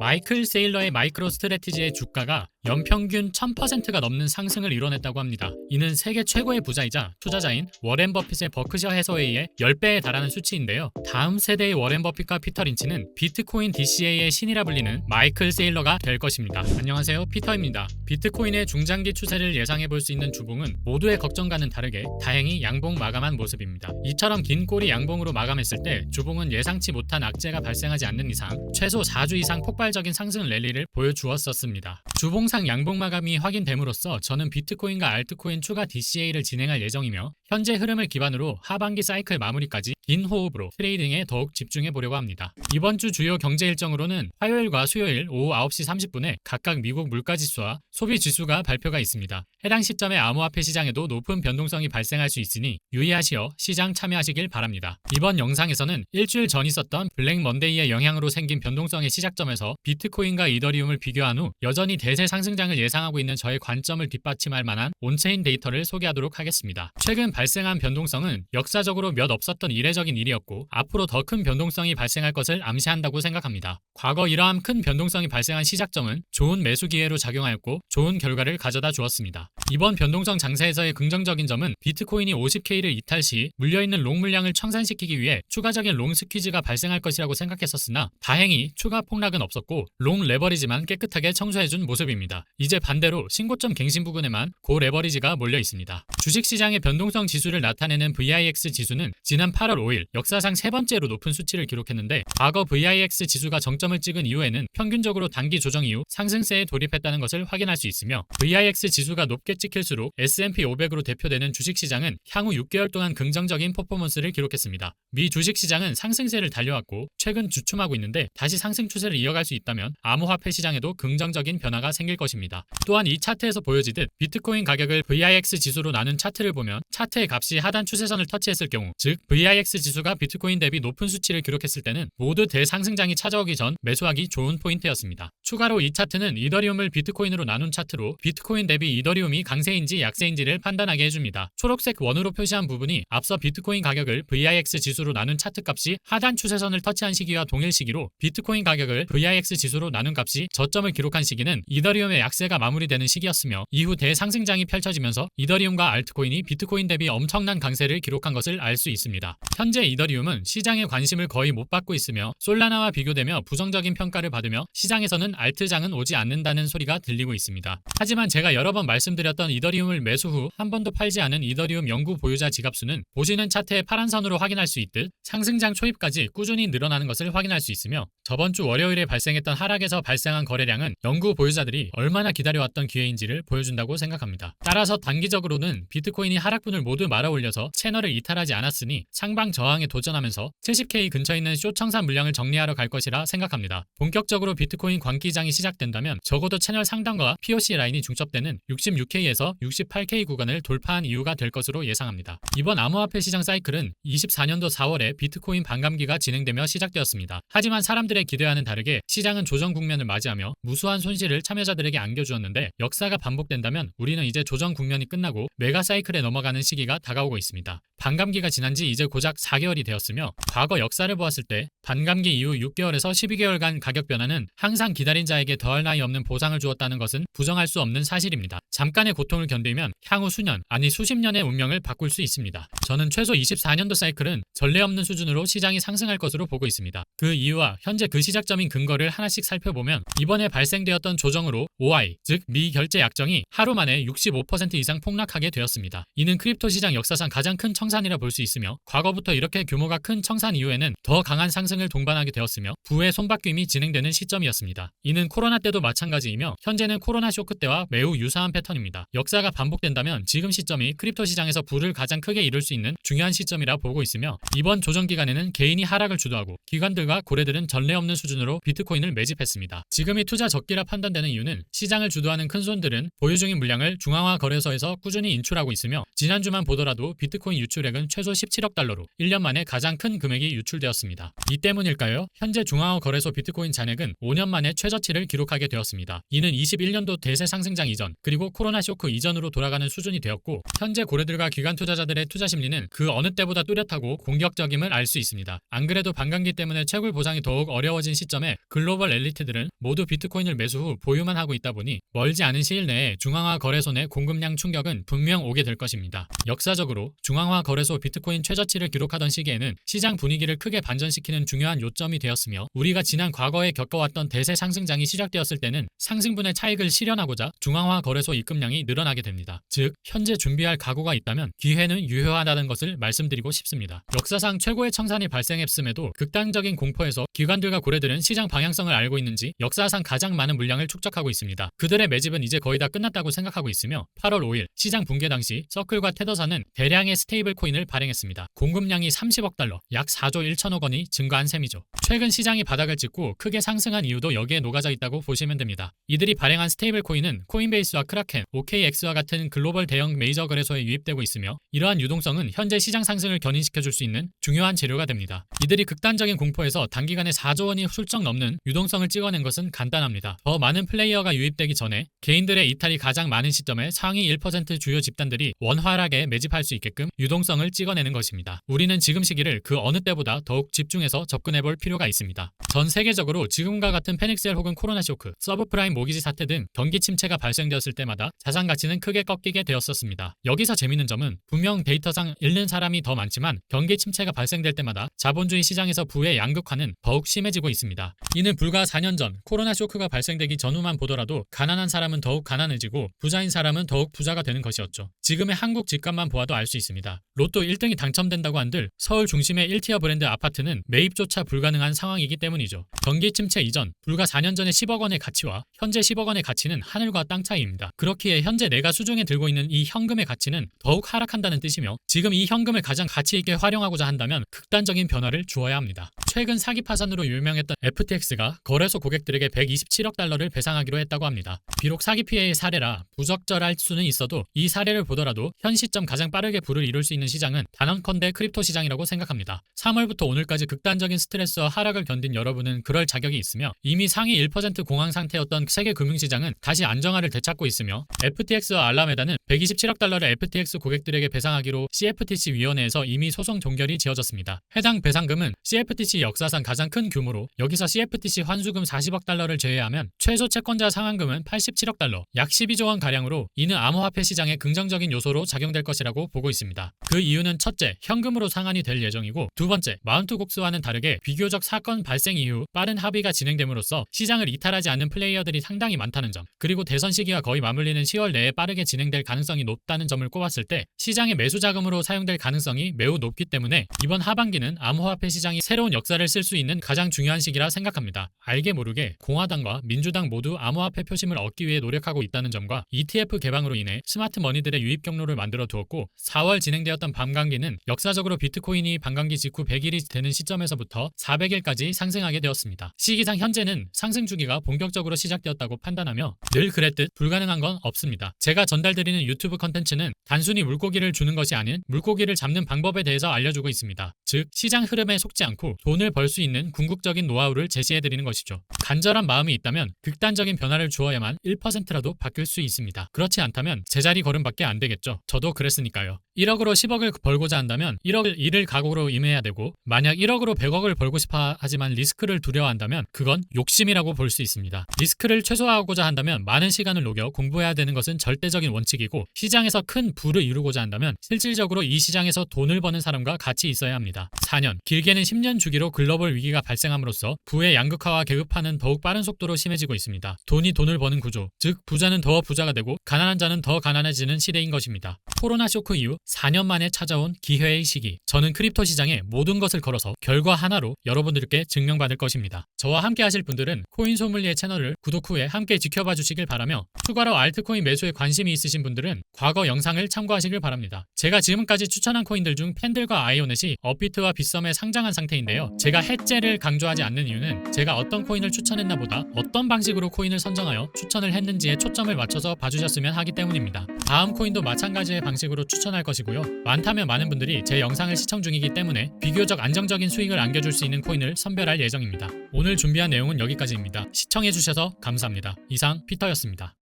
마이클 세일러의 마이크로 스트래티지의 주가가 연평균 1000%가 넘는 상승을 이뤄냈다고 합니다. 이는 세계 최고의 부자이자 투자자인 워렌 버핏의 버크셔 해서웨이의 10배에 달하는 수치인데요. 다음 세대의 워렌 버핏과 피터 린치는 비트코인 DCA의 신이라 불리는 마이클 세일러가 될 것입니다. 안녕하세요, 피터입니다. 비트코인의 중장기 추세를 예상해볼 수 있는 주봉은 모두의 걱정과는 다르게 다행히 양봉 마감한 모습입니다. 이처럼 긴 꼬리 양봉으로 마감했을 때 주봉은 예상치 못한 악재가 발생하지 않는 이상 최소 4주 이상 폭발적인 상승 랠리를 보여주었었습니다. 주봉상 양봉 마감이 확인됨으로써 저는 비트코인과 알트코인 추가 DCA를 진행할 예정이며 현재 흐름을 기반으로 하반기 사이클 마무리까지 긴 호흡으로 트레이딩에 더욱 집중해 보려고 합니다. 이번 주 주요 경제 일정으로는 화요일과 수요일 오후 9시 30분에 각각 미국 물가지수와 소비지수가 발표가 있습니다. 해당 시점에 암호화폐 시장에도 높은 변동성이 발생할 수 있으니 유의하시어 시장 참여하시길 바랍니다. 이번 영상에서는 일주일 전 있었던 블랙 먼데이의 영향으로 생긴 변동성의 시작점에서 비트코인과 이더리움을 비교한 후 여전히 대세 상승장을 예상하고 있는 저의 관점을 뒷받침할 만한 온체인 데이터를 소개하도록 하겠습니다. 최근 발생한 변동성은 역사적으로 몇 없었던 이례적인 일이었고 앞으로 더 큰 변동성이 발생할 것을 암시한다고 생각합니다. 과거 이러한 큰 변동성이 발생한 시작점은 좋은 매수 기회로 작용하였고 좋은 결과를 가져다 주었습니다. 이번 변동성 장세에서의 긍정적인 점은 비트코인이 50K를 이탈 시 물려있는 롱 물량을 청산시키기 위해 추가적인 롱 스퀴즈가 발생할 것이라고 생각했었으나 다행히 추가 폭락은 없었고 롱 레버리지만 깨끗하게 청소해준 모습입니다. 이제 반대로 신고점 갱신 부근에만 고 레버리지가 몰려 있습니다. 주식시장의 변동성 지수를 나타내는 VIX 지수는 지난 8월 5일 역사상 세 번째로 높은 수치를 기록했는데 과거 VIX 지수가 정점을 찍은 이후에는 평균적으로 단기 조정 이후 상승세에 돌입했다는 것을 확인할 수 있으며 VIX 지수가 높게 찍힐수록 S&P 500으로 대표되는 주식시장은 향후 6개월 동안 긍정적인 퍼포먼스를 기록했습니다. 미 주식시장은 상승세를 달려왔고 최근 주춤하고 있는데 다시 상승 추세를 이어갈 수 있다면 암호화폐 시장에도 긍정적인 변화가 생길 것입니다. 또한 이 차트에서 보여지듯 비트코인 가격을 VIX 지수로 나눈 차트를 보면 차트의 값이 하단 추세선을 터치했을 경우 즉 VIX 지수가 비트코인 대비 높은 수치를 기록했을 때는 모두 대상승장이 찾아오기 전 매수하기 좋은 포인트였습니다. 추가로 이 차트는 이더리움을 비트코인으로 나눈 차트로 비트코인 대비 이더리움이 강세인지 약세인지를 판단하게 해줍니다. 초록색 원으로 표시한 부분이 앞서 비트코인 가격을 VIX 지수로 나눈 차트 값이 하단 추세선을 터치한 시기와 동일 시기로 비트코인 가격을 VIX 지수로 나눈 값이 저점을 기록한 시기는 이더리움의 약세가 마무리되는 시기였으며 이후 대상승장이 펼쳐지면서 이더리움과 알트코인이 비트코인 대비 엄청난 강세를 기록한 것을 알 수 있습니다. 현재 이더리움은 시장의 관심을 거의 못 받고 있으며 솔라나와 비교되며 부정적인 평가를 받으며 시장에서는 알트장은 오지 않는다는 소리가 들리고 있습니다. 하지만 제가 여러 번 말씀드렸던 이더리움을 매수 후 한 번도 팔지 않은 이더리움 연구 보유자 지갑수는 보시는 차트의 파란 선으로 확인할 수 있듯 상승장 초입까지 꾸준히 늘어나는 것을 확인할 수 있으며 저번 주 월요일에 발생했던 하락에서 발생한 거래량은 연구 보유자들이 얼마나 기다려왔던 기회인지를 보여준다고 생각합니다. 따라서 단기적으로는 비트코인이 하락분을 모두 말아올려서 채널을 이탈하지 않았으니 상방 저항에 도전하면서 70K 근처에 있는 숏 청산 물량을 정리하러 갈 것이라 생각합니다. 본격적으로 비트코인 광기장이 시작된다면 적어도 채널 상단과 POC 라인이 중첩되는 66K에서 68K 구간을 돌파한 이유가 될 것으로 예상합니다. 이번 암호화폐 시장 사이클은 24년도 4월에 비트코인 반감기가 진행되며 시작되었습니다. 하지만 사람들의 기대와는 다르게 시장은 조정 국면을 맞이하며 무수한 손실을 참여자들에게 안겨주었는데 역사가 반복된다면 우리는 이제 조정 국면이 끝나고 메가 사이클에 넘어가는 시기가 다가오고 있습니다. 반감기가 지난 지 이제 고작 4개월이 되었으며 과거 역사를 보았을 때 반감기 이후 6개월에서 12개월간 가격 변화는 항상 기다린 자에게 더할 나위 없는 보상을 주었다는 것은 부정할 수 없는 사실입니다. 잠깐의 고통을 견디면 향후 수년, 아니 수십 년의 운명을 바꿀 수 있습니다. 저는 최소 24년도 사이클은 전례 없는 수준으로 시장이 상승할 것으로 보고 있습니다. 그 이유와 현재 그 시작점인 근거를 하나씩 살펴보면 이번에 발생되었던 조정으로 OI, 즉 미결제 약정이 하루 만에 65% 이상 폭락하게 되었습니다. 이는 크립토 시장 역사상 가장 큰 청산이라 볼 수 있으며 과거부터 이렇게 규모가 큰 청산 이후에는 더 강한 상승을 동반하게 되었으며 부의 손바뀜이 진행되는 시점이었습니다. 이는 코로나 때도 마찬가지이며 현재는 코로나 쇼크 때와 매우 유사한 패턴입니다. 역사가 반복된다면 지금 시점이 크립토 시장에서 부를 가장 크게 이룰 수 있는 중요한 시점이라 보고 있으며 이번 조정 기간에는 개인이 하락을 주도하고 기관들과 고래들은 전례 없는 수준으로 비트코인을 매집했습니다. 지금이 투자 적기라 판단되는 이유는 시장을 주도하는 큰 손들은 보유 중인 물량을 중앙화 거래소에서 꾸준히 인출하고 있으며 지난주만 보더라도 비트코인 유출액은 최소 17억 달러로 1년 만에 가장 큰 금액이 유출되었습니다. 이 때문일까요? 현재 중앙화 거래소 비트코인 잔액은 5년 만에 최저 최저치를 기록하게 되었습니다. 이는 21년도 대세 상승장 이전 그리고 코로나 쇼크 이전으로 돌아가는 수준이 되었고 현재 고래들과 기관 투자자들의 투자 심리는 그 어느 때보다 뚜렷하고 공격적임을 알 수 있습니다. 안 그래도 반감기 때문에 채굴 보상이 더욱 어려워진 시점에 글로벌 엘리트들은 모두 비트코인을 매수 후 보유만 하고 있다 보니 멀지 않은 시일 내에 중앙화 거래소 내 공급량 충격은 분명 오게 될 것입니다. 역사적으로 중앙화 거래소 비트코인 최저치를 기록하던 시기에는 시장 분위기를 크게 반전시키는 중요한 요점이 되었으며 우리가 지난 과거에 겪어왔던 대세 상승장이 시작되었을 때는 상승분의 차익을 실현하고자 중앙화 거래소 입금량이 늘어나게 됩니다. 즉 현재 준비할 각오가 있다면 기회는 유효하다는 것을 말씀드리고 싶습니다. 역사상 최고의 청산이 발생했음에도 극단적인 공포에서 기관들과 고래들은 시장 방향성을 알고 있는지 역사상 가장 많은 물량을 축적하고 있습니다. 그들의 매집은 이제 거의 다 끝났다고 생각하고 있으며 8월 5일 시장 붕괴 당시 서클과 테더사는 대량의 스테이블 코인을 발행했습니다. 공급량이 30억 달러, 약 4조 1천억 원이 증가한 셈이죠. 최근 시장이 바닥을 찍고 크게 상승한 이유도 여기에 녹아져 있다고 보시면 됩니다. 이들이 발행한 스테이블 코인은 코인베이스와 크라켄, OKX와 같은 글로벌 대형 메이저 거래소에 유입되고 있으며 이러한 유동성은 현재 시장 상승을 견인시켜줄 수 있는 중요한 재료가 됩니다. 이들이 극단적인 공포에서 단기간에 4조 원이 훌쩍 넘는 유동성을 찍어낸 것은 간단합니다. 더 많은 플레이어가 유입되기 전에 개인들의 이탈이 가장 많은 시점에 상위 1% 주요 집단들이 원활하게 매집할 수 있게끔 유동성을 찍어내는 것입니다. 우리는 지금 시기를 그 어느 때보다 더욱 집중해서 접근해볼 필요가 있습니다. 전 세계적으로 지금과 같은 패닉셀 혹은 코로나 쇼크, 서브프라임 모기지 사태 등 경기 침체가 발생되었을 때마다 자산 가치는 크게 꺾이게 되었었습니다. 여기서 재밌는 점은 분명 데이터상 잃는 사람이 더 많지만 경기 침체가 발생될 때마다 자본주의 시장에서 부의 양극화는 더욱 심해지고 있습니다. 이는 불과 4년 전 코로나 쇼크가 발생되기 전후만 보더라도 가난한 사람은 더욱 가난해지고 부자인 사람은 더욱 부자가 되는 것이었죠. 지금의 한국 집값만 보아도 알 수 있습니다. 로또 1등이 당첨된다고 한들 서울 중심의 1티어 브랜드 아파트는 매입조차 불가능한 상황이기 때문이죠. 경기 침체 이전 불과 4년 전의 10억 원의 가치와 현재 10억 원의 가치는 하늘과 땅 차이입니다. 그렇기에 현재 내가 수중에 들고 있는 이 현금의 가치는 더욱 하락한다는 뜻이며 지금 이 현금을 가장 가치 있게 활용하고자 한다면 극단적인 변화를 주어야 합니다. 최근 사기 파산으로 유명했던 FTX가 거래소 고객들에게 127억 달러를 배상하기로 했다고 합니다. 비록 사기 피해의 사례라 부적절할 수는 있어도 이 사례를 보더라도 현 시점 가장 빠르게 부를 이룰 수 있는 시장은 단언컨대 크립토 시장이라고 생각합니다. 3월부터 오늘까지 극단적인 스트레스와 하락을 견딘 여러분은 그럴 자격이 있으며 이미 상위 1% 공황 상태였던 세계 금융시장은 다시 안정화를 되찾고 있으며 FTX와 알라메다는 127억 달러를 FTX 고객들에게 배상하기로 CFTC 위원회에서 이미 소송 종결이 지어졌습니다. 해당 배상금은 CFTC 역사상 가장 큰 규모로 여기서 CFTC 환수금 40억 달러를 제외하면 최소 채권자 상환금은 87억 달러, 약 12조 원 가량으로 이는 암호화폐 시장의 긍정적인 요소로 작용될 것이라고 보고 있습니다. 그 이유는 첫째, 현금으로 상환이 될 예정이고 두 번째, 마운트 곡스와는 다르게 비교적 사건 발생 이후 빠른 합의가 진행됨으로써 시장을 이탈하지 않는 플레이어들이 상당히 많다는 점, 그리고 대선 시기가 거의 맞물리는 10월 내에 빠르게 진행될 가능성이 높다는 점을 꼽았을 때 시장의 매수 자금으로 사용될 가능성이 매우 높기 때문에 이번 하반기는 암호화폐 시장이 새로운 역사를 쓸 수 있는 가장 중요한 시기라 생각합니다. 알게 모르게 공화당과 민주당 모두 암호화폐 표심을 얻기 위해 노력하고 있다는 점과 ETF 개방으로 인해 스마트 머니들의 유입 경로를 만들어 두었고 4월 진행되었던 밤감기는 역사적으로 비트코인이 밤감기 직후 100일이 되는 시점에서부터 400일까지 상승하게 되었습니다. 시기상 현재는 상승 주기가 본격적으로 시작되었다고 판단하며 늘 그랬듯 불가능한 건 없습니다. 제가 전달드리는 유튜브 컨텐츠는 단순히 물고기를 주는 것이 아닌 물고기를 잡는 방법에 대해서 알려주고 있습니다. 즉 시장 흐름에 속지 않고 돈을 벌 수 있는 궁극적인 노하우를 제시해드리는 것이죠. 간절한 마음이 있다면 극단적인 변화를 주어야만 1%라도 바뀔 수 있습니다. 그렇지 않다면 제자리 걸음밖에 안 되겠죠. 저도 그랬으니까요. 1억으로 10억을 벌고자 한다면 1억을 잃을 각오로 임해야 되고 만약 1억으로 100억을 벌고 싶어 하지만 리스크를 두려워한다면 그건 욕심이라고 볼 수 있습니다. 리스크를 최소화하고자 한다면 많은 시간을 녹여 공부해야 되는 것은 절대적인 원칙이고 시장에서 큰 부를 이루고자 한다면 실질적으로 이 시장에서 돈을 버는 사람과 같이 있어야 합니다. 4년, 길게는 10년 주기로 글로벌 위기가 발생함으로써 부의 양극화와 계급화는 더욱 빠른 속도로 심해지고 있습니다. 돈이 돈을 버는 구조, 즉 부자는 더 부자가 되고 가난한 자는 더 가난해지는 시대인 것입니다. 코로나 쇼크 이후 4년 만에 찾아온 기회의 시기. 저는 크립토 시장에 모든 것을 걸어서 결과 하나로 여러분들께 증명받을 것입니다. 저와 함께 하실 분들은 코인 소믈리에 채널을 구독 후에 함께 지켜봐 주시길 바라며 추가로 알트코인 매수에 관심이 있으신 분들은 과거 영상을 참고하시길 바랍니다. 제가 지금까지 추천한 코인들 중 펜들과 아이오넷이 업비트와 빗썸에 상장한 상태인데요. 제가 해제를 강조하지 않는 이유는 제가 어떤 코인을 추천했나 보다 어떤 방식으로 코인을 선정하여 추천을 했는지에 초점을 맞춰서 봐주셨으면 하기 때문입니다. 다음 코인도 마찬가지의 방식으로 추천할 것이고요. 많다면 많은 분들이 제 영상을 시청 중이기 때문에 비교적 안정적인 수익을 안겨줄 수 있는 코인을 선별할 예정입니다. 오늘 준비한 내용은 여기까지입니다. 있습니다. 시청해주셔서 감사합니다. 이상 피터였습니다.